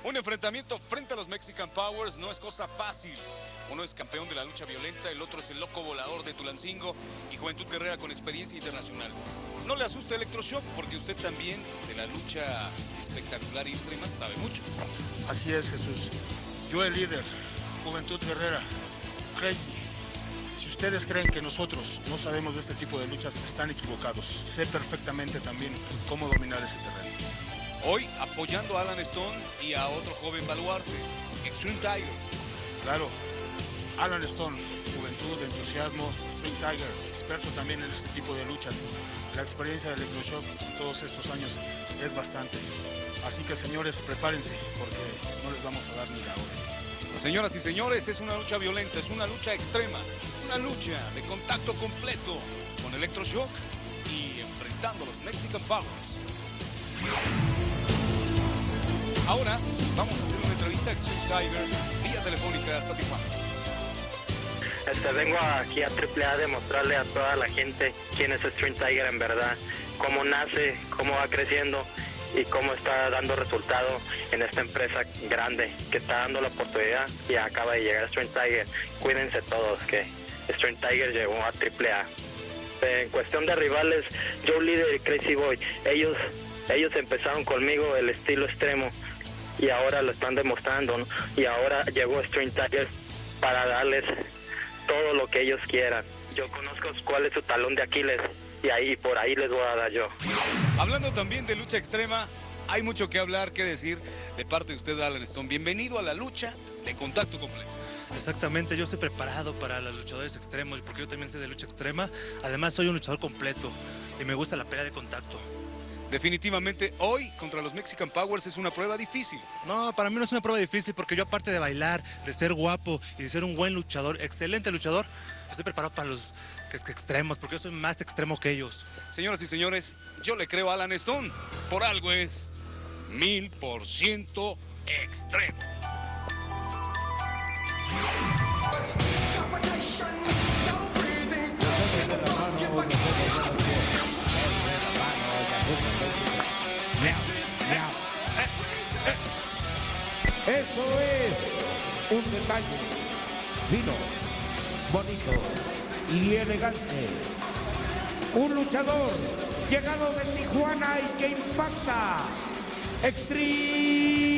Un enfrentamiento frente a los Mexican Powers no es cosa fácil. Uno es campeón de la lucha violenta, el otro es el loco volador de Tulancingo y Juventud Guerrera con experiencia internacional. No le asuste Electroshock porque usted también de la lucha espectacular y extrema sabe mucho. Así es, Jesús. Yo el líder, Juventud Guerrera, Crazy. Si ustedes creen que nosotros no sabemos de este tipo de luchas, están equivocados. Sé perfectamente también cómo dominar ese terreno. Hoy apoyando a Alan Stone y a otro joven baluarte, Extreme Tiger. Claro, Alan Stone, juventud, entusiasmo, Extreme Tiger, experto también en este tipo de luchas. La experiencia de Electroshock todos estos años es bastante. Así que señores, prepárense porque no les vamos a dar ni la hora. Señoras y señores, es una lucha violenta, es una lucha extrema, una lucha de contacto completo con Electroshock y enfrentando a los Mexican Powers. Ahora vamos a hacer una entrevista a Extreme Tiger vía telefónica hasta Tijuana. Vengo aquí a AAA a demostrarle a toda la gente quién es Extreme Tiger en verdad, cómo nace, cómo va creciendo y cómo está dando resultado en esta empresa grande que está dando la oportunidad y acaba de llegar Extreme Tiger. Cuídense todos que Extreme Tiger llegó a AAA. En cuestión de rivales, Joe Líder y Crazy Boy, ellos empezaron conmigo el estilo extremo y ahora lo están demostrando, ¿no? Y ahora llegó Extreme Tiger para darles todo lo que ellos quieran. Yo conozco cuál es su talón de Aquiles y por ahí les voy a dar yo. Hablando también de lucha extrema, hay mucho que hablar, que decir de parte de usted, Alan Stone. Bienvenido a la lucha de contacto completo. Exactamente, yo estoy preparado para los luchadores extremos porque yo también sé de lucha extrema. Además soy un luchador completo y me gusta la pelea de contacto. Definitivamente hoy contra los Mexican Powers es una prueba difícil. No, para mí no es una prueba difícil porque yo, aparte de bailar, de ser guapo y de ser un buen luchador, excelente luchador, estoy preparado para los extremos porque yo soy más extremo que ellos. Señoras y señores, yo le creo a Alan Stone. Por algo es 1000% extremo. Esto es un detalle fino, bonito y elegante. Un luchador llegado de Tijuana y que impacta. Extreme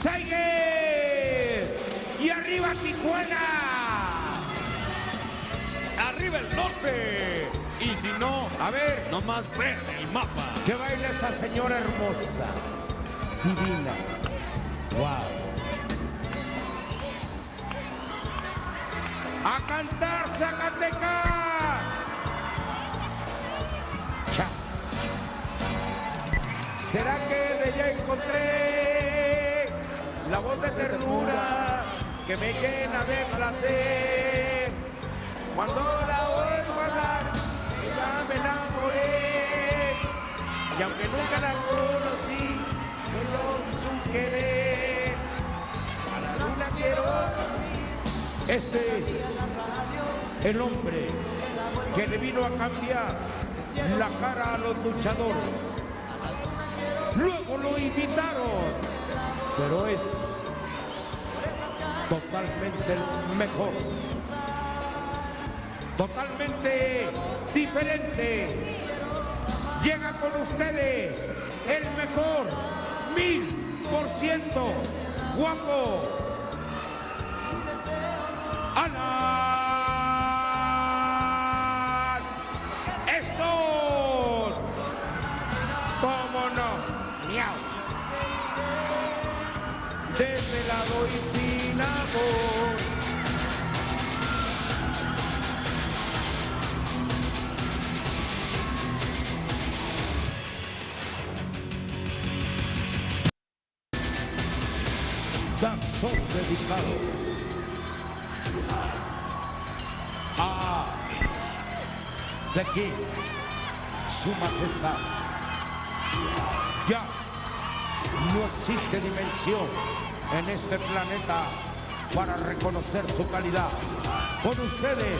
Tiger. Y arriba Tijuana. Arriba el norte. Y si no, a ver, nomás ven el mapa. Que baila esa señora hermosa, divina. Wow. A cantar Zacatecas. Cha. ¿Será que de ella encontré la voz de ternura que me llena de placer? Cuando la oigo hablar, ya me enamoré. Y aunque nunca la conocí, me su querer. A la luna quiero. Este es el hombre que le vino a cambiar la cara a los luchadores. Luego lo invitaron, pero es totalmente el mejor, totalmente diferente. Llega con ustedes el mejor, 1000% guapo, Alan Stone. ¿Cómo no? Miau. Desde lado y sin amor. Danzón dedicado a The King, su majestad. Ya no existe dimensión en este planeta para reconocer su calidad. Con ustedes,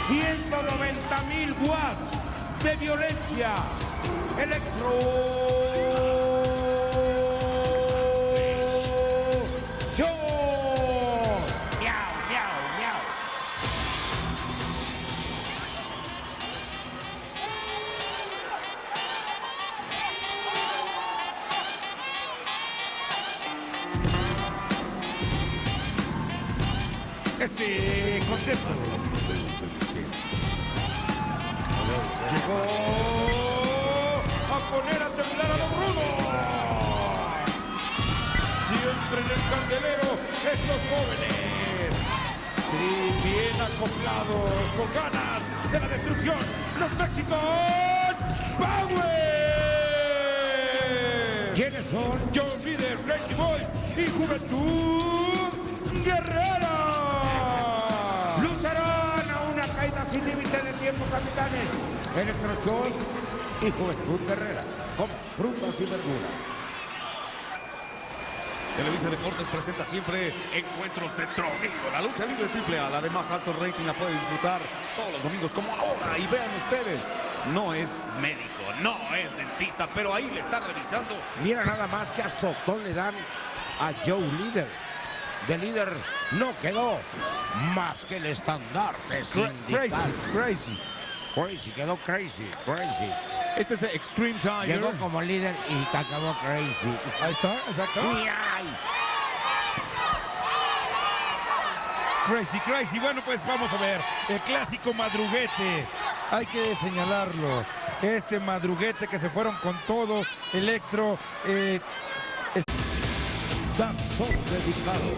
190,000 watts de violencia. Electro este concepto. Llegó a poner a temblar a los rudos. Siempre en el candelero estos jóvenes. Sí, bien acoplados, con ganas de la destrucción. Los Méxicos Power. ¿Quiénes son? Joe Líder, Crazy Boy y Juventud Guerrera. Lucharán a una caída sin límite de tiempo, capitanes. Electroshock y Juventud Guerrera, con frutas y verduras. Televisa Deportes presenta siempre encuentros de tronido. La lucha libre AAA, la de más alto rating, la puede disfrutar todos los domingos como ahora. Y vean ustedes, no es médico, no es dentista, pero ahí le está revisando. Mira nada más que azotón le dan a Joe Líder. De líder no quedó más que el estandarte sindical. Crazy, quedó crazy. Este es Extreme Tiger. Llegó como líder y te acabó crazy. Ahí está, exacto. Crazy. Bueno, pues vamos a ver. El clásico madruguete. Hay que señalarlo. Este madruguete que se fueron con todo. Electro. Danzón dedicado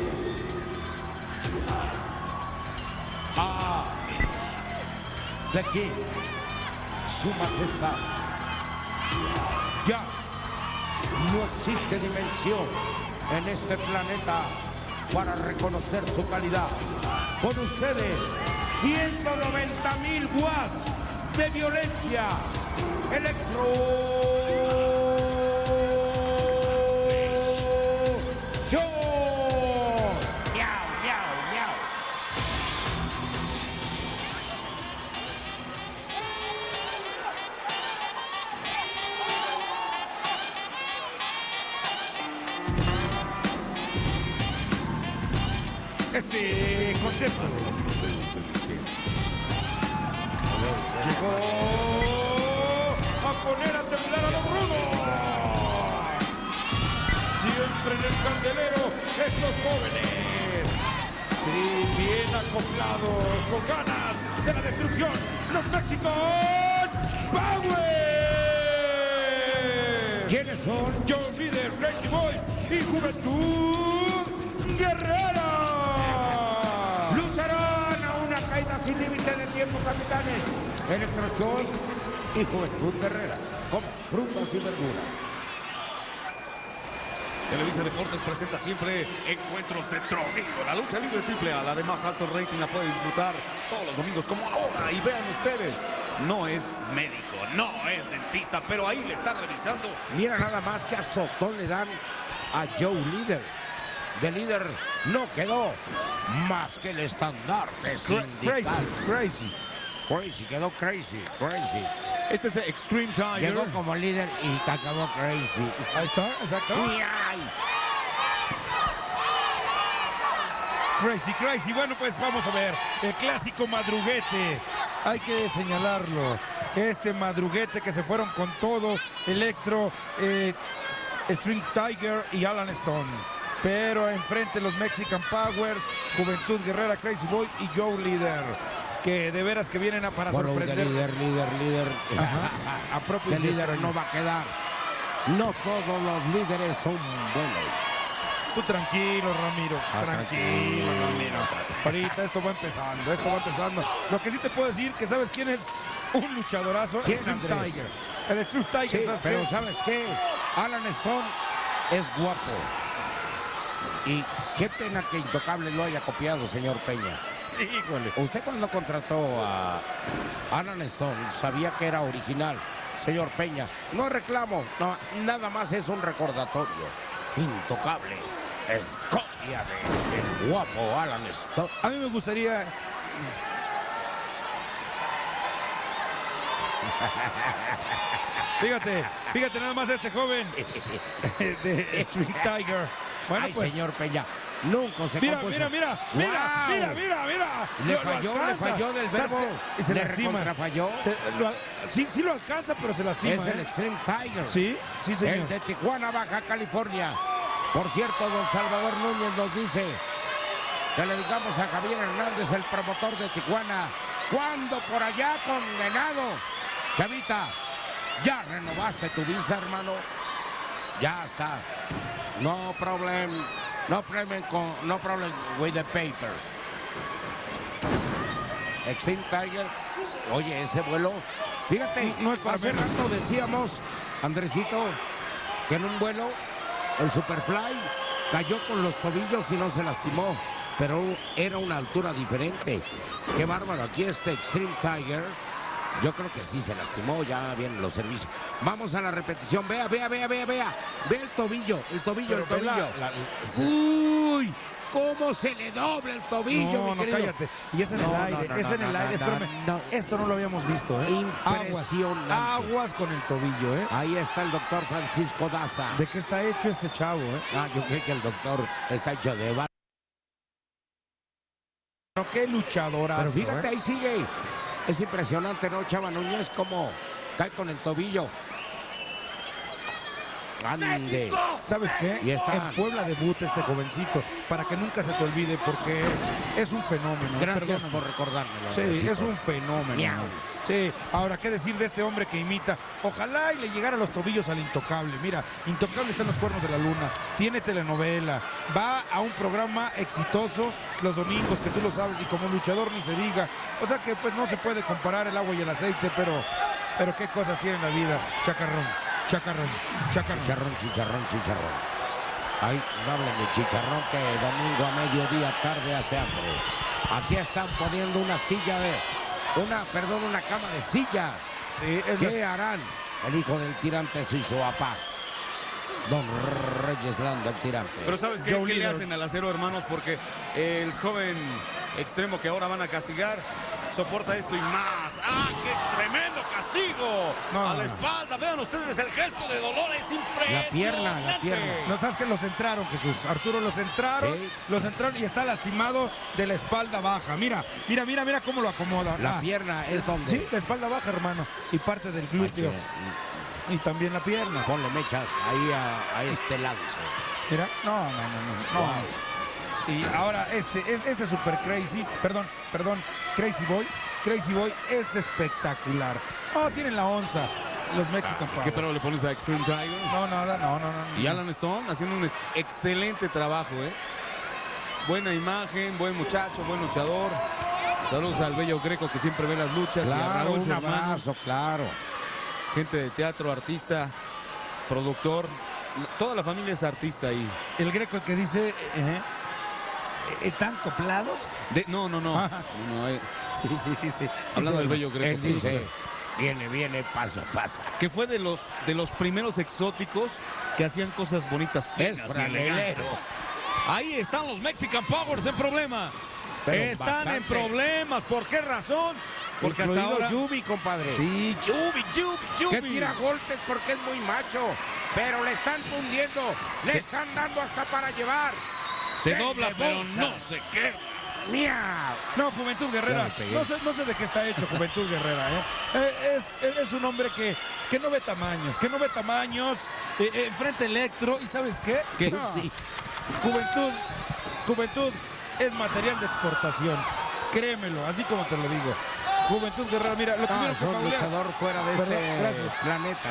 a The King, su majestad. Ya no existe dimensión en este planeta para reconocer su calidad. Con ustedes, 190,000 watts de violencia. Electro Show. Miau, miau, miau. Este concepto llegó a poner a temblar a los rudos. Siempre en el candelero estos jóvenes. Sí, bien acoplados, con ganas de la destrucción. Los Méxicos Power. ¿Quiénes son? Joe Líder, Crazy Boy y Juventud Guerrera. Lucharán a una caída sin límite de tiempo, capitanes. Electroshock y Juventud Guerrera, con frutas y verduras. Televisa Deportes presenta siempre encuentros de tronido. La lucha libre AAA, la de más alto rating, la puede disfrutar todos los domingos como ahora. Y vean ustedes, no es médico, no es dentista, pero ahí le está revisando. Mira nada más que azotón le dan a Joe Líder. De líder no quedó más que el estandarte sindical. Crazy, quedó crazy. Este es Extreme Tiger. Llegó como líder y te acabó crazy. Ahí está, exacto. Crazy. Bueno, pues vamos a ver. El clásico madruguete. Hay que señalarlo. Este madruguete que se fueron con todo. Electro, Extreme Tiger y Alan Stone. Pero enfrente los Mexican Powers, Juventud Guerrera, Crazy Boy y Joe Líder. Que de veras que vienen para sorprender. Líder. A propio El líder no va a quedar. No todos los líderes son buenos. Tú tranquilo, Ramiro. Tranquilo, Ramiro. Ahorita esto va empezando. Lo que sí te puedo decir que sabes quién es un luchadorazo. ¿Quién, Extreme Andrés? Tiger. El Extreme Tiger, Sí, ¿sabes pero qué? ¿sabes qué? Alan Stone es guapo. Y qué pena que Intocable lo haya copiado, señor Peña. Híjole. Usted cuando contrató a Alan Stone sabía que era original, señor Peña. No reclamo, no, nada más es un recordatorio. Intocable es copia del guapo Alan Stone. A mí me gustaría... Fíjate nada más este joven de Extreme Tiger. Bueno, Ay, pues, señor Peña, nunca se mira. compuso. Mira. Le Lo falló del ¿Sabes verbo. qué? Y se Le lastima. recontrafalló. Sí lo alcanza, pero se lastima. Es el Extreme Tiger. Sí, señor. El de Tijuana, Baja California. Por cierto, don Salvador Núñez nos dice que le digamos a Javier Hernández, el promotor de Tijuana, ¿cuándo por allá, condenado? Chavita, ¿ya renovaste tu visa, hermano? Ya está. No problem with the papers. Extreme Tiger. Oye, ese vuelo, fíjate, no es para hace menos. rato decíamos, Andresito, que en un vuelo el Superfly cayó con los tobillos y no se lastimó, pero era una altura diferente. Qué bárbaro, aquí este Extreme Tiger, yo creo que sí se lastimó, ya vienen los servicios. Vamos a la repetición, vea, ve el tobillo, Pero ve Uy, cómo se le dobla el tobillo, mi querido. Cállate. Y es en el aire, es en el aire. Espérame. Esto no lo habíamos visto, ¿eh? Impresionante. Aguas con el tobillo, ¿eh? Ahí está el doctor Francisco Daza. ¿De qué está hecho este chavo, eh? Yo creo que el doctor está hecho de barro. No, qué luchadorazo. Pero fíjate, ahí sigue. Es impresionante, ¿no, Chava Núñez? Cómo cae con el tobillo. Ande. ¿Sabes qué? Y está. En Puebla debuta este jovencito, para que nunca se te olvide, porque es un fenómeno. Gracias Perdóname. por recordármelo. Sí, Andresito. es un fenómeno. Miau. Sí, ahora, ¿qué decir de este hombre que imita? Ojalá y le llegara a los tobillos al Intocable. Mira, Intocable está en los Cuernos de la Luna, tiene telenovela, va a un programa exitoso los domingos, que tú lo sabes, y como luchador ni se diga. O sea que pues no se puede comparar el agua y el aceite, pero qué cosas tiene la vida. Chacarrón. Chicharrón. Ay, no hablen de chicharrón, que domingo a mediodía tarde hace hambre. Aquí están poniendo una cama de sillas. Sí, ¿Qué harán? El hijo del tirante y su papá, Don Reyes Landa, el tirante. Pero ¿sabes qué le hacen al acero, hermanos? Porque el joven extremo que ahora van a castigar soporta esto y más. ¡Ah, qué tremendo castigo! A la espalda, vean ustedes el gesto de dolor, es impresionante. La pierna. No sabes que los centraron, Jesús. Arturo, los centraron, y está lastimado de la espalda baja. Mira cómo lo acomoda. La pierna es donde. Sí, la espalda baja, hermano. Y parte del glúteo. Y también la pierna. Ponle mechas ahí a este lance. Mira, no. Y ahora este Super Crazy, perdón, Crazy Boy es espectacular. Tienen la onza, los Mexican Power. ¿Qué pero le pones a Extreme Tiger? No. Y Alan Stone haciendo un excelente trabajo, ¿eh? Buena imagen, buen muchacho, buen luchador. Saludos al Bello Greco que siempre ve las luchas. Claro, y a Raúl, un su hermano. abrazo, claro. Gente de teatro, artista, productor. Toda la familia es artista ahí. El Greco que dice, ¿están coplados? No. Sí. Hablando del Bello Greco. Él dice, viene, pasa. Que fue de los primeros exóticos que hacían cosas bonitas, Es finas y franelero. elegantes. Ahí están los Mexican Powers en problemas. Pero Están bastante. en problemas. ¿Por qué razón? Porque hasta Incluido ahora... Yubi, compadre. Sí, Yubi. Que tira golpes porque es muy macho. Pero le están tundiendo. Le están dando hasta para llevar. Se dobla, pero no se queda. ¡Miau! No, Juventud Guerrera, no sé de qué está hecho Juventud Guerrera, es un hombre que no ve tamaños, enfrenta Electro, y ¿sabes qué? ¿Qué? No. Sí. Juventud es material de exportación, créemelo, así como te lo digo. Juventud Guerrera, mira, lo tuvieron Es que un faulear. luchador fuera de Gracias. planeta,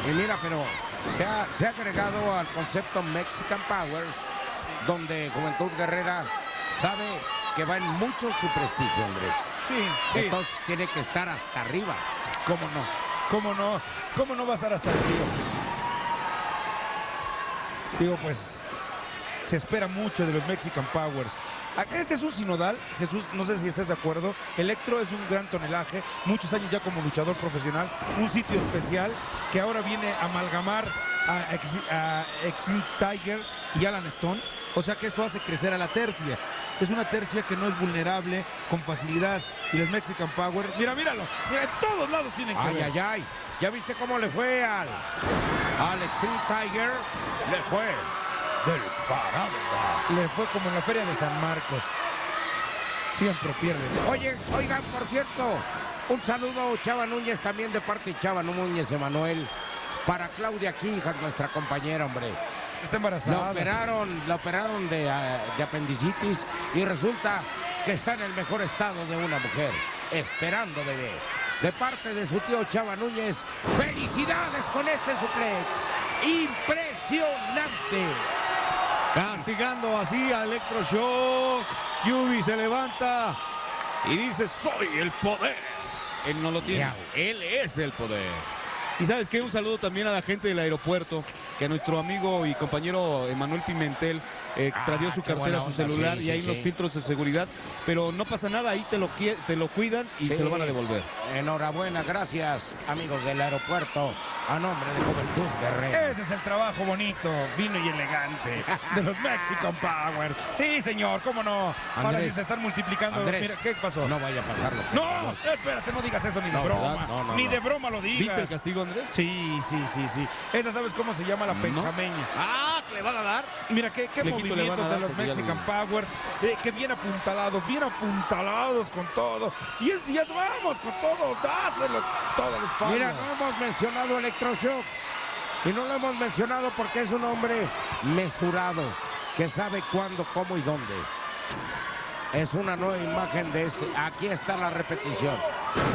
Y mira, pero se ha agregado al concepto Mexican Powers, donde Juventud Guerrera sabe que va en mucho su prestigio, Andrés. Sí. Entonces tiene que estar hasta arriba. ¿Cómo no va a estar hasta el tío? Digo, pues, se espera mucho de los Mexican Powers. Este es un sinodal, Jesús, no sé si estás de acuerdo. Electro es de un gran tonelaje, muchos años ya como luchador profesional, un sitio especial que ahora viene a amalgamar a Extreme Tiger y Alan Stone. O sea que esto hace crecer a la tercia. Es una tercia que no es vulnerable con facilidad. Y los Mexican Power, míralo, mira, en todos lados tienen que ver. Ay. ¿Ya viste cómo le fue al Extreme Tiger? Le fue del caramba. Le fue como en la feria de San Marcos. Siempre pierde. Oigan, por cierto, un saludo, Chava Núñez, también de parte de Chava Núñez Emanuel, para Claudia Quijas, nuestra compañera, hombre. está embarazada. La operaron de apendicitis y resulta que está en el mejor estado de una mujer, esperando bebé. De parte de su tío Chava Núñez, felicidades con este suplex. Impresionante. Castigando así a Electroshock. Yubi se levanta y dice, soy el poder. Él no lo tiene, él es el poder. Y ¿sabes qué? Un saludo también a la gente del aeropuerto, que nuestro amigo y compañero Emanuel Pimentel extravió su cartera, su celular, y ahí los filtros de seguridad, pero no pasa nada, ahí te lo cuidan y se lo van a devolver. Enhorabuena, gracias amigos del aeropuerto, a nombre de Juventud Guerrera. Ese es el trabajo bonito, fino y elegante de los Mexican Powers. Sí, señor, cómo no. Ahora sí se están multiplicando. Andrés, mira, ¿qué pasó? No vaya a pasarlo. No, espérate, no digas eso ni de broma. No, ni de broma lo digas. ¿Viste el castigo, Andrés? Sí. Esa, ¿sabes cómo se llama? La penjameña. Ah, ¿le van a dar? Mira, qué movimientos de los Mexican Powers, que bien apuntalados con todo. Y es, ya vamos con todo, dáselo todo el espalda. Mira, no hemos mencionado Electroshock. Y no lo hemos mencionado porque es un hombre mesurado, que sabe cuándo, cómo y dónde. Es una nueva imagen de este. Aquí está la repetición.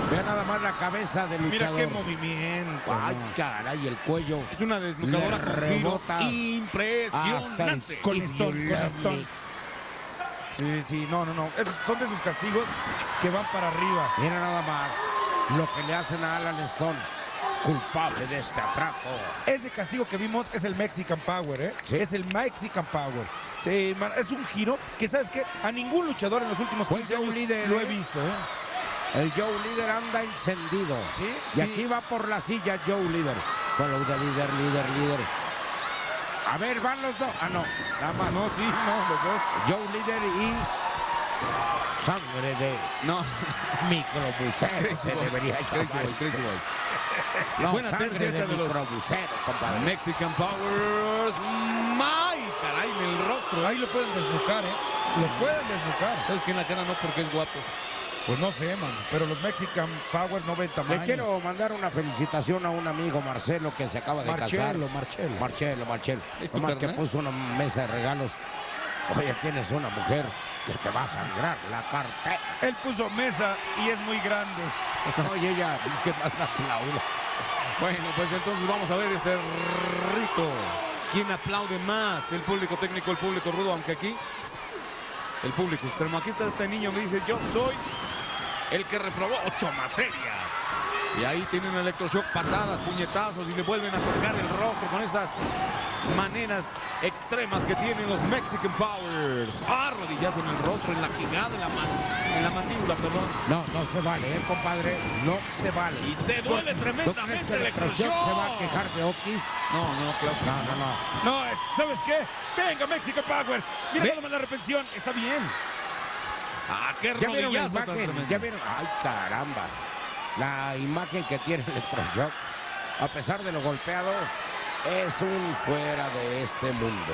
Vea nada más la cabeza del luchador. Mira qué movimiento. Ay, caray, el cuello. Es una desnucadora con giro rebota impresionante. Con Stone. Sí, no. Son de esos castigos que van para arriba. Mira nada más lo que le hacen a Alan Stone, culpable de este atraco. Ese castigo que vimos es el Mexican Power, ¿eh? ¿Sí? Es el Mexican Power. Sí, es un giro que, ¿sabes qué? A ningún luchador en los últimos 15 años lo he visto, ¿eh? El Joe Líder anda encendido. Sí, y aquí va por la silla Joe Líder. Follow the líder. A ver, van los dos. Ah, no, nada más. No, los dos. Joe Líder y sangre de microbusero. Se debería llamar. Crazy Boy. No, Buena sangre tercia esta de los microbusero, compadre. Mexican Powers. ¡Ay, caray! En el rostro. Ahí lo pueden desnucar, ¿eh? Lo pueden desnucar. ¿Sabes qué? En la cara no, porque es guapo. Pues no sé, man, pero los Mexican Powers no ven tamaño. Le quiero mandar una felicitación a un amigo, Marcelo, que se acaba de casar. Marcelo. ¿Es tu Nomás que carnal? puso una mesa de regalos. Oye, tienes una mujer que te va a sangrar la cartera. Él puso mesa y es muy grande. Oye, ella, ¿qué más aplaude? Bueno, pues entonces vamos a ver este rito. ¿Quién aplaude más? El público técnico, el público rudo, aunque aquí el público extremo. Aquí está este niño, me dice, yo soy el que reprobó 8 materias. Y ahí tienen Electroshock, patadas, puñetazos, y le vuelven a tocar el rostro con esas maneras extremas que tienen los Mexican Powers. Rodillazo en el rostro, en la quijada, en la mandíbula, perdón. No se vale, compadre. No se vale. Y se duele ¿Tú crees tremendamente que Electroshock se va a quejar de Okis? No, claro que No. No, ¿sabes qué? Venga, Mexican Powers. Mira nada más la repetición. Está bien. qué ¿Ya vieron la rodillazo tan imagen? tremendo. ¿Ya vieron? Ay, caramba. La imagen que tiene Electroshock, a pesar de lo golpeado, es un fuera de este mundo.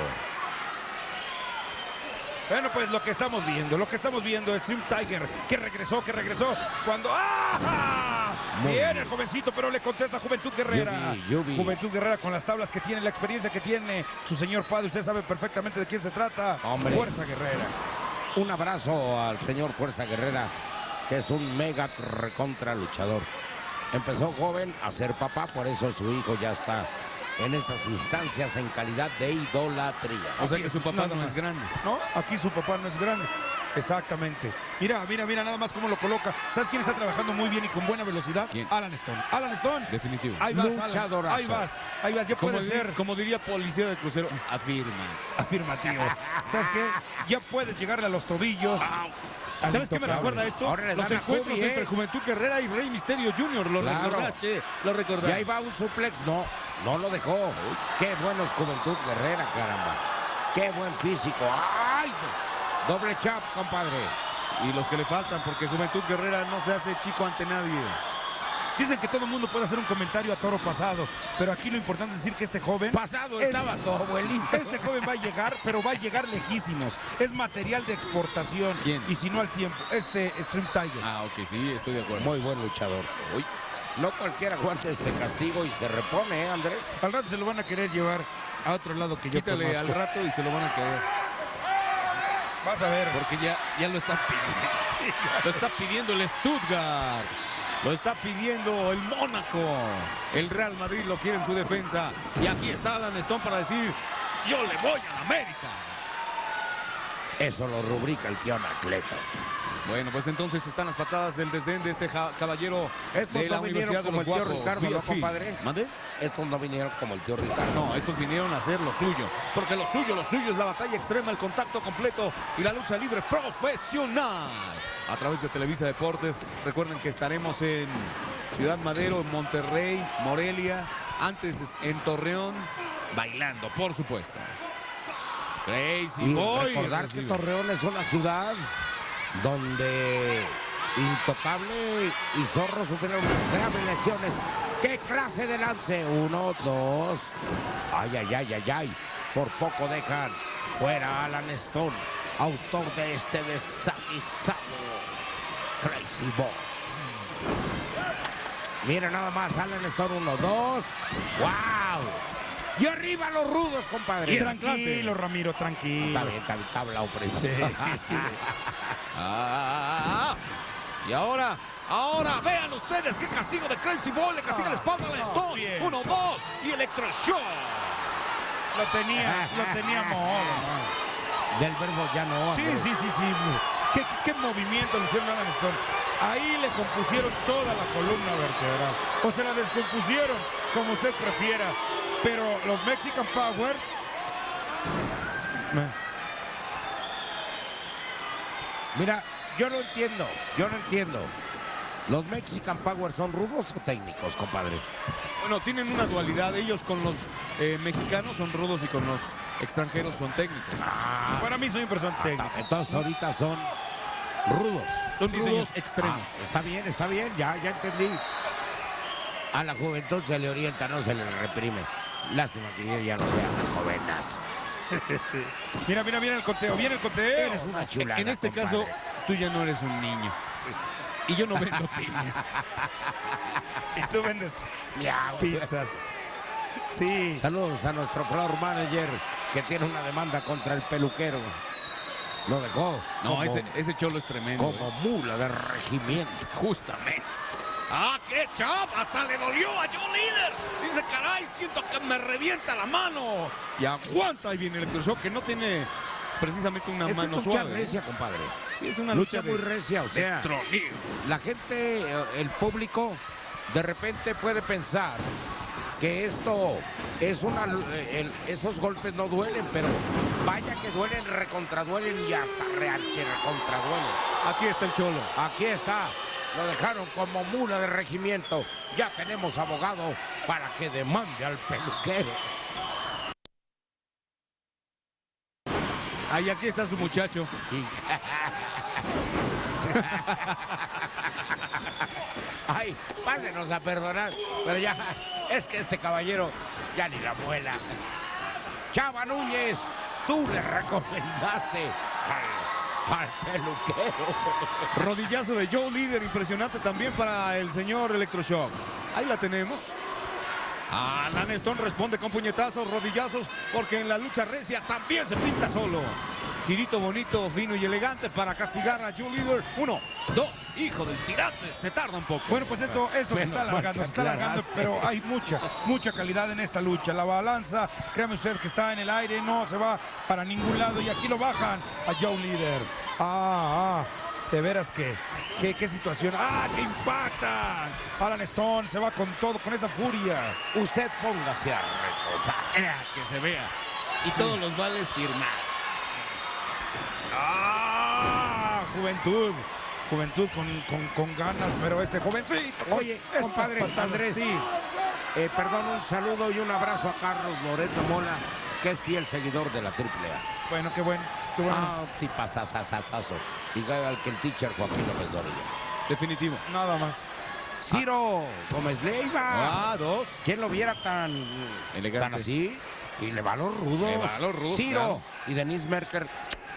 Bueno, pues lo que estamos viendo es Extreme Tiger, que regresó, cuando ¡ah! Viene el jovencito, pero le contesta Juventud Guerrera. Yubi. Juventud Guerrera con las tablas que tiene, la experiencia que tiene su señor padre. Usted sabe perfectamente de quién se trata. Hombre. Fuerza Guerrera. Un abrazo al señor Fuerza Guerrera, que es un mega recontra luchador. Empezó joven a ser papá, por eso su hijo ya está en estas instancias en calidad de idolatría. O sea que su papá no es grande. No, aquí su papá no es grande. Exactamente. Mira nada más cómo lo coloca. ¿Sabes quién está trabajando muy bien y con buena velocidad? ¿Quién? Alan Stone. Definitivo. Ahí vas, Alan. Luchadorazo. Ahí vas. Ya puede ser Como diría policía de crucero, afirma. afirmativo. ¿Sabes qué? Ya puedes llegarle a los tobillos. ¿Sabes qué me recuerda esto? Ahora le Los dan a encuentros Jubi, entre Juventud Guerrera y Rey Misterio Jr. ¿Lo Claro. recordás, che? ¿Lo recordás? Y ahí va un suplex. No lo dejó. Qué buenos Juventud Guerrera, caramba. Qué buen físico. ¡Ay! Doble chap, compadre. Y los que le faltan, porque Juventud Guerrera no se hace chico ante nadie. Dicen que todo el mundo puede hacer un comentario a toro pasado, pero aquí lo importante es decir que este joven... Pasado estaba tu abuelito. Este joven va a llegar, pero va a llegar lejísimos. Es material de exportación. ¿Quién? Y si no al tiempo, Extreme Tiger. Ok, sí, estoy de acuerdo. Muy buen luchador. No cualquiera aguanta este castigo y se repone, Andrés. Al rato se lo van a querer llevar. a otro lado que yo Quítale conozco. al rato y se lo van a caer. Vas a ver. Porque ya lo están pidiendo. Lo está pidiendo el Stuttgart. Lo está pidiendo el Mónaco. El Real Madrid lo quiere en su defensa. Y aquí está Alan Stone para decir, yo le voy a la América. Eso lo rubrica el tío Anacleto. Bueno, pues entonces están las patadas del desdén de este caballero Estos de la no vinieron Universidad de como los el tío Guapos. Ricardo, ¿no, VIP. compadre? ¿Mande? Estos no vinieron como el tío Ricardo. No, estos vinieron a hacer lo suyo. Porque lo suyo es la batalla extrema, el contacto completo y la lucha libre profesional. A través de Televisa Deportes. Recuerden que estaremos en Ciudad Madero, en Monterrey, Morelia. Antes en Torreón, bailando, por supuesto. Crazy Y Boy. recordar que Torreón es una ciudad donde Intocable y Zorro sufrieron graves lesiones. ¿Qué clase de lance? 1, 2. Ay, ay, ay, ay, ay. Por poco dejan fuera a Alan Stone, autor de este desaguisado Crazy Boy. Mira nada más, Alan Stone, 1, 2. ¡Wow! Y arriba los rudos, compadre. Y tranquilo, Ramiro, tranquilo. Está bien, está hablado, primo. Y ahora vean ustedes qué castigo de Crazy Ball. Le castiga la espalda a Stone. Bien. 1, 2 y electroshock. Lo tenía modo, ¿no? Del verbo ya no. Sí, Andrés. sí. ¿Qué movimiento le hicieron a Alan Stone? Ahí le compusieron toda la columna vertebral. O se la descompusieron, como usted prefiera. Pero los Mexican Power... Mira, yo no entiendo. ¿Los Mexican Power son rudos o técnicos, compadre? Bueno, tienen una dualidad. Ellos con los mexicanos son rudos y con los extranjeros son técnicos. Para mí soy un persona técnica. Entonces ahorita son rudos. Son Sí, rudos señor. extremos. Está bien, ya entendí. A la juventud se le orienta, no se le reprime. Lástima que yo ya no sea una jovenazo. Mira el conteo, viene el conteo. Eres una chulada, En este compadre. caso, tú ya no eres un niño. Y yo no vendo piñas. Y tú vendes Miau. pizzas. Sí. Saludos a nuestro floor manager que tiene una demanda contra el peluquero. Lo dejó. No, como- ese cholo es tremendo. como mula de regimiento. Justamente. ¡Ah, qué chap! Hasta le dolió a Joe Líder. Dice, caray, siento que me revienta la mano. Y aguanta. Ahí viene el electroshock, que no tiene precisamente una Esta mano lucha suave. recia, compadre. Sí, es una Lucha lucha muy recia, o sea, tronido. la gente, el público, de repente puede pensar que esto es esos golpes no duelen, pero vaya que duelen, recontraduelen y hasta recontraduelen. Aquí está el cholo. Aquí está, lo dejaron como mula de regimiento. Ya tenemos abogado para que demande al peluquero. Ahí aquí está su muchacho. Ay, pásenos a perdonar, pero ya, es que este caballero ya ni la muela. Chava Núñez, tú le recomendaste al peluquero. Rodillazo de Joe Líder, impresionante también para el señor Electroshock. Ahí la tenemos. Alan Stone responde con puñetazos, rodillazos, porque en la lucha recia también se pinta solo. Girito bonito, fino y elegante para castigar a Joe Líder. 1, 2, hijo del tirante, se tarda un poco. Bueno, pues esto se está alargando, pero hay mucha calidad en esta lucha. La balanza, créame usted que está en el aire, no se va para ningún lado y aquí lo bajan a Joe Líder. De veras que, qué situación. ¡Que impactan! Alan Stone se va con todo, con esa furia. Usted póngase a reposar. Que se vea. Y todos los vales firmados. Juventud con ganas, pero este jovencito. Oye, estas compadre patadas, Andrés, sí. perdón, un saludo y un abrazo a Carlos Loreto Mola, que es fiel seguidor de la AAA. Bueno, qué bueno. Tipazazazazazo. Igual al que el teacher Joaquín López Dóriga. Definitivo. Nada más. Ciro Gómez Leiva. 2. ¿Quién lo viera tan Elegante. así? Y le va a los rudos. Le va a los rudos, Ciro claro. y Denise Merker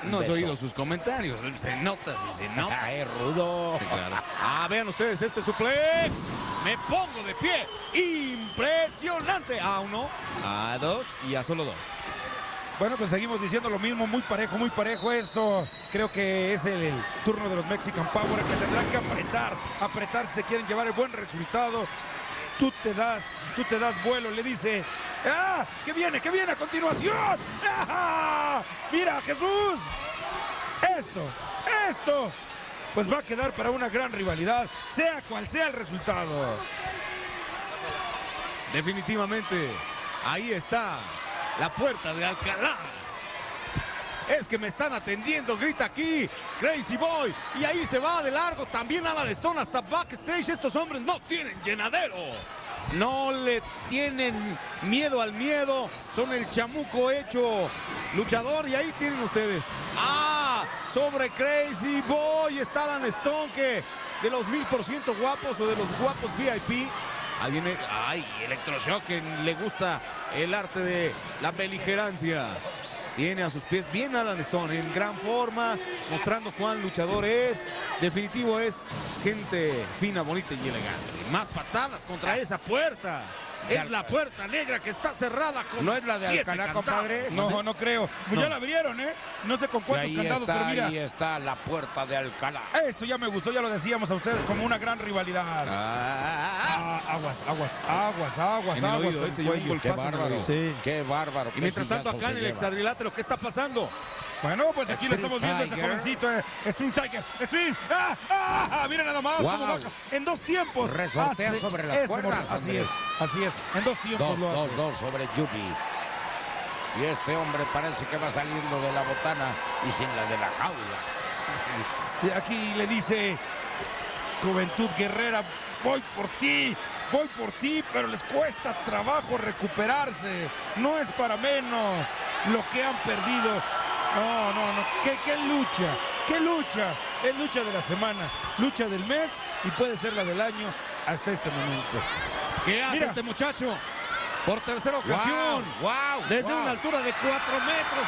No has beso. oído sus comentarios. Se nota, sí se nota. Rudo. Sí, claro. Vean ustedes este suplex. Me pongo de pie. Impresionante. A 1, a 2 y a solo 2. Bueno, pues seguimos diciendo lo mismo, muy parejo esto. Creo que es el turno de los Mexican Power, que tendrán que apretar si quieren llevar el buen resultado. Tú te das vuelo, le dice. ¡Ah! ¿Qué viene a continuación? ¡Ah! ¡Mira, Jesús! Esto, pues va a quedar para una gran rivalidad, sea cual sea el resultado. Definitivamente, ahí está la puerta de Alcalá. Es que me están atendiendo, grita aquí Crazy Boy. Y ahí se va de largo también Alan Stone hasta backstage. Estos hombres no tienen llenadero. No le tienen miedo al miedo. Son el chamuco hecho luchador. Y ahí tienen ustedes. Sobre Crazy Boy está Alan Stone, que de los 1000% guapos o de los guapos VIP. Ahí viene, Electroshock, que le gusta el arte de la beligerancia. Tiene a sus pies bien Alan Stone, en gran forma, mostrando cuán luchador es. Definitivo, es gente fina, bonita y elegante. Más patadas contra esa puerta. Es la puerta negra que está cerrada con ¿No es la de 7 Alcalá, candados. compadre? No creo. Pues ya la abrieron, ¿eh? No sé con cuántos candados, pero mira. Ahí está la puerta de Alcalá. Esto ya me gustó, ya lo decíamos a ustedes, como una gran rivalidad. Aguas. En el oído, ese llevó un Qué golpazo en el bárbaro. oído. Sí. Qué bárbaro. Y mientras qué tanto sillazo acá en se el lleva. hexadrilátero, ¿qué está pasando? Bueno, pues aquí lo estamos viendo, este Tiger. jovencito, Stream Tiger. Stream. Mira nada más cómo Wow. baja. En 2 tiempos. Resortea Hace sobre las ese cuerdas, Así es. En 2 tiempos lo hace. 2 sobre Yubi. Y este hombre parece que va saliendo de la botana y sin la de la jaula. Y aquí le dice Juventud Guerrera, voy por ti, pero les cuesta trabajo recuperarse. No es para menos lo que han perdido. No. ¿Qué lucha? Es lucha de la semana, lucha del mes y puede ser la del año hasta este momento. ¿Qué hace Mira. este muchacho? Por tercera ocasión. Wow, Desde una altura de 4,5 metros.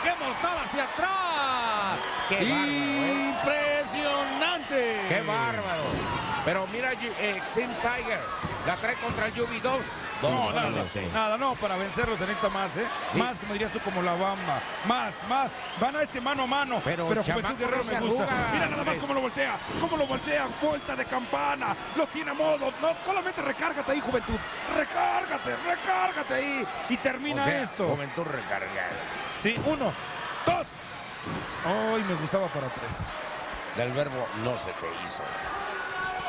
¡Qué mortal hacia atrás! Qué bárbaro, ¡Impresionante! ¡Qué bárbaro! Pero mira, Extreme Tiger la trae contra el Yubi 2. Nada, para vencerlos se necesita más, ¿eh? Sí. Más, como dirías tú, como la Bamba. Más. Van a este mano a mano. Pero Juventud chamaco Guerrero no se me gusta. arruga, Mira nada más Andrés. cómo lo voltea. Vuelta de campana. Lo tiene a modo. No, solamente recárgate ahí, Juventud. Recárgate ahí. Y termina O sea, esto. Juventud recargada. Sí, 1, 2. Ay, me gustaba para 3. Del verbo no se te hizo.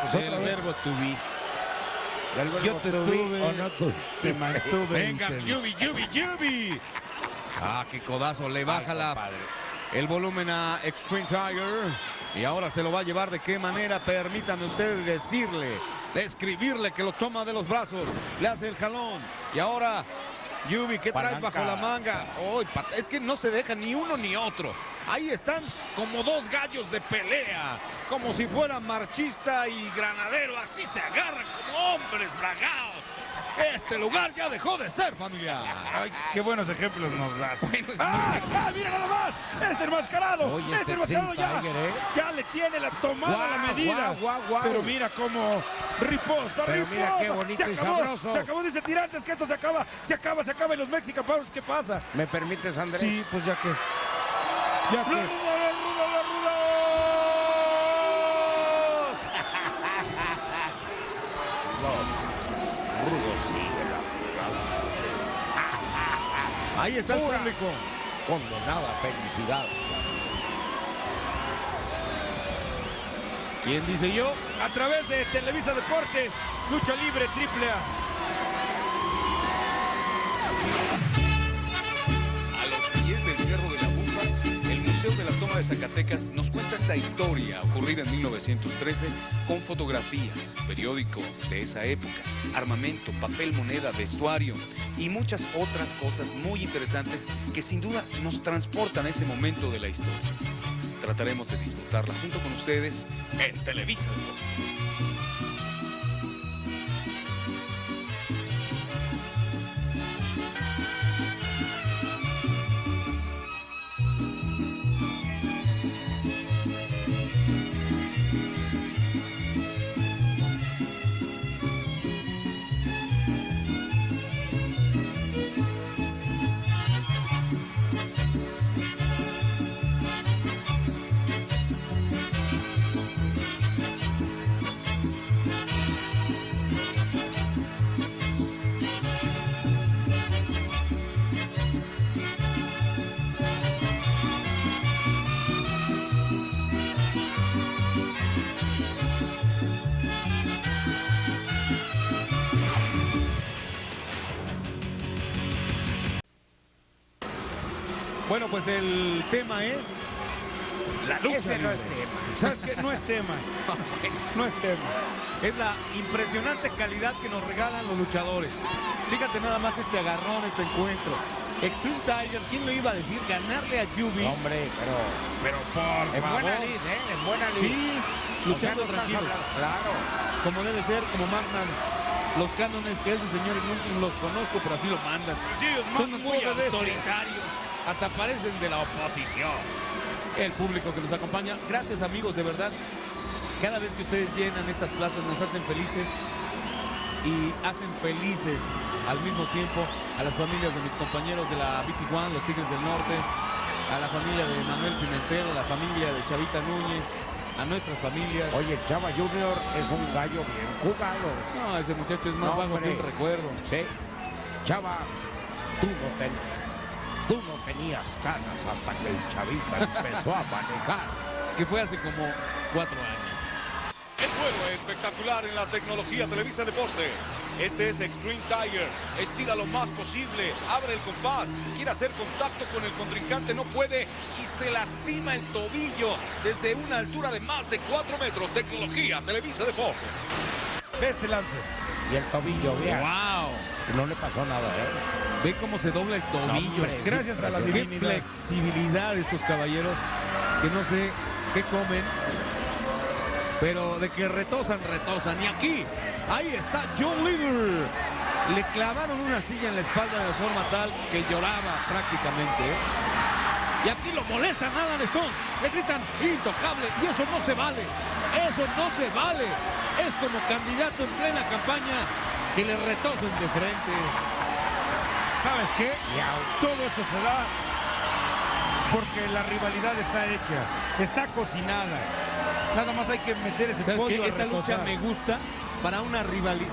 Pues Del otra vez. verbo to be. Del verbo Yo te to be tuve, o no to te mantuve. Venga, Yubi. Qué codazo. Le baja el volumen a Extreme Tiger. Y ahora se lo va a llevar. ¿De qué manera? Permítanme ustedes describirle que lo toma de los brazos. Le hace el jalón. Y ahora, Yubi, ¿qué traes Palanca. bajo la manga? Es que no se deja ni uno ni otro. Ahí están como 2 gallos de pelea. Como si fuera marchista y granadero. Así se agarran como hombres bragados. Este lugar ya dejó de ser familiar. Ay, qué buenos ejemplos nos das. Bueno, es Mira nada más. Este enmascarado. Oye, Este este enmascarado ya. Extreme Tiger, Ya le tiene la tomada la medida. Guau. Pero mira cómo riposta. Pero mira qué bonito y sabroso. Se acabó, dice Tirantes, que esto se acaba. Y los Mexican Powers, ¿qué pasa? ¿Me permites, Andrés? Sí, pues ya que. ¡Los rudos! Los rudos siguen Ahí está el Pura. público. condenada felicidad. ¿Quién dice yo? A través de Televisa Deportes, Lucha Libre AAA. A los pies del Cerro de la Bufa, el Museo de la Toma de Zacatecas nos cuenta esa historia ocurrida en 1913 con fotografías, periódico de esa época, armamento, papel moneda, vestuario y muchas otras cosas muy interesantes que sin duda nos transportan a ese momento de la historia. Trataremos de disfrutarla junto con ustedes en Televisa Deportes. Bueno, pues el tema es la lucha Ese no libre. es tema. ¿Sabes qué? No es tema. No es tema. Es la impresionante calidad que nos regalan los luchadores. Fíjate nada más este agarrón, este encuentro. Extreme Tiger, ¿quién lo iba a decir? Ganarle a Juby. Hombre, pero por En favor. buena lid, En buena lid. Sí, luchando O sea, no estás tranquilo. hablando- Claro. Como debe ser, como mandan los cánones que esos señores no los conozco, pero así lo mandan. Son muy autoritarios, hasta parecen de la oposición. El público que nos acompaña, gracias amigos, de verdad. Cada vez que ustedes llenan estas plazas nos hacen felices y hacen felices al mismo tiempo a las familias de mis compañeros de la BT1, los Tigres del Norte, a la familia de Manuel Pimentel, a la familia de Chavita Núñez, a nuestras familias. Oye, Chava Junior es un gallo bien jugado. No, ese muchacho es más vago que un recuerdo. Sí. Chava, tú no tenías ganas hasta que el Chavita empezó a manejar. Que fue hace como 4 años. El juego es espectacular en la tecnología Televisa Deportes. Este es Extreme Tiger. Estira lo más posible, abre el compás, quiere hacer contacto con el contrincante, no puede y se lastima el tobillo desde una altura de más de 4 metros. Tecnología Televisa Deportes. Ve este lance. Y el tobillo, vean. ¡Wow! No le pasó nada, ¿eh? Ve cómo se dobla el tobillo. Hombre, Gracias a la Qué divinidad. flexibilidad de estos caballeros que no sé qué comen, pero de que retosan, retosan. Y aquí, ahí está John Leader. Le clavaron una silla en la espalda de forma tal que lloraba prácticamente. Y aquí lo molestan a Alan Stone. Le gritan intocable y eso no se vale. Eso no se vale. Es como candidato en plena campaña que le retosen de frente. ¿Sabes qué? Todo esto se da porque la rivalidad está hecha, está cocinada. Nada más hay que meter ese ¿Sabes pollo qué? a Esta lucha retosar. me gusta para una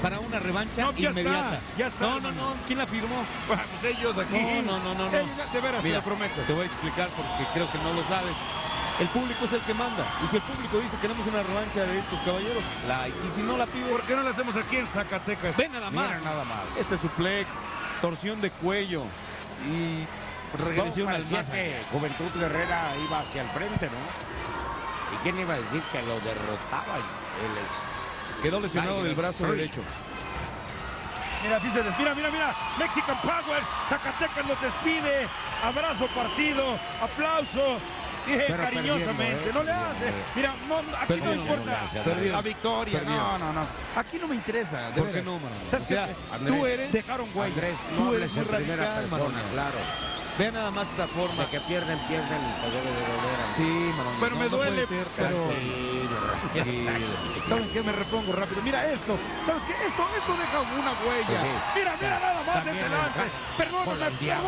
para una revancha No, ya está, inmediata. ya está, No, hermano. ¿quién la firmó? Pues ellos aquí. No. De veras, te Mira, lo prometo. te voy a explicar porque creo que no lo sabes. El público es el que manda. Y si el público dice que queremos una revancha de estos caballeros, la hay. Y si no la pide, ¿Por qué no lo hacemos aquí en Zacatecas? ve nada más. Mira nada más. Este suplex, torsión de cuello y regresión al Parecía más. que Juventud Guerrera iba hacia el frente, ¿no? ¿Y quién iba a decir que lo derrotaba el ex? Quedó lesionado del brazo Extreme. derecho. Mira, así se despide. Mira. Mexican Power. Zacatecas los despide. Abrazo partido. Aplauso. Pero Cariñosamente. perdiendo, No le hace. Mira, aquí Perdieron, no importa no le hace, perdieron. la victoria. Perdieron. No. Aquí no me interesa. de ¿Por qué veras. no, Marón? ¿Sabes O sea, qué? Andrés, tú eres... Dejaron huella. Andrés, Tú no eres hables muy en primera radical, persona, Marona. claro. Ve nada más esta forma. De que pierden, te debe de doler. Sí, Marón. Pero me puede duele, ser, pero- tranquilo. ¿Saben qué? Me repongo rápido. Mira esto. ¿Sabes qué? Esto deja una huella. Sí. Mira nada más También este el lance. Perdóname. holandiano.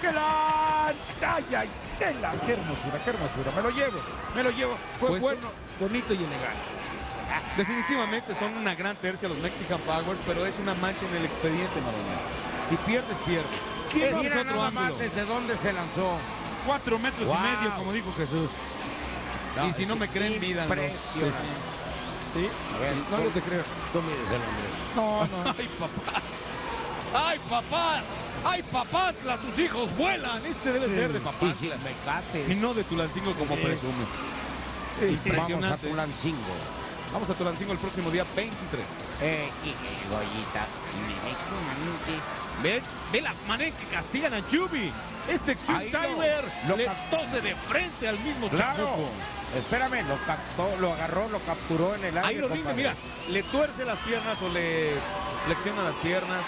Que la... Ay. Qué hermosura. Me lo llevo. Fue Pues, bueno, bonito y elegante. Definitivamente son una gran tercia los Mexican Powers, pero es una mancha en el expediente, Marona. Si pierdes, pierdes. Ese es Mira otro nada más ángulo. desde dónde se lanzó. 4 metros Wow. y medio, como dijo Jesús. Y si no me creen, mídanlo. Impresionante. ¿Sí? A ver, No, yo te creo. Tú mides el hombre. No. ¡Ay, papá! ¡Ay, papá! ¡Ay, papá! ¡Tus hijos vuelan! Este debe ser de papá. Y sin mecates. Y no de Tulancingo como presume. Vamos a Impresionante. Tulancingo. Vamos a Tulancingo el próximo día 23. Y Goyita. Ve la manera en que castigan a Juby. Este Extreme Ahí Tiger lo le captó. tose de frente al mismo Claro. chamuco. Espérame, lo captó, lo agarró, lo capturó en el aire. Ahí lo rinde, compadre. mira, le tuerce las piernas o le flexiona las piernas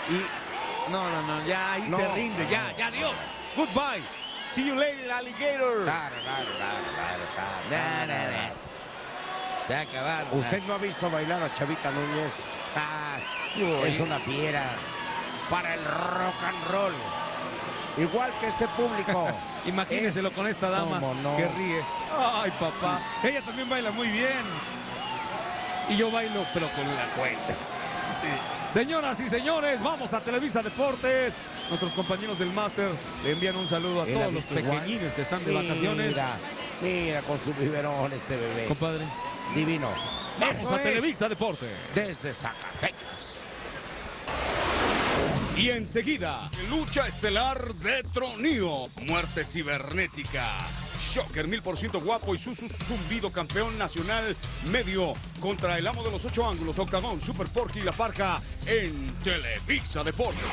y no, ya ahí No, se rinde, no. ya, adiós. Goodbye. See you later, alligator. Claro. Se acabaron. ¿Usted no ha visto bailar a Chavita Núñez? Es una fiera para el rock and roll. Igual que este público. Imagínenselo Es- con esta dama ¿Cómo no? que ríe. Ay, papá. Ella también baila muy bien. Y yo bailo, pero con la cuenta. Señoras y señores, vamos a Televisa Deportes. Nuestros compañeros del Máster le envían un saludo a Mira, todos los ¿viste igual? pequeñines que están de vacaciones. Mira con su biberón este bebé. Compadre, Divino. vamos Eso a es Televisa Deportes. desde Zacatecas. Y enseguida, lucha estelar de Tronío, muerte cibernética. Shocker 1000% guapo y Susu Zumbido, campeón nacional medio, contra el amo de los 8 ángulos, Octagón, Super Porky y La Parca en Televisa Deportes.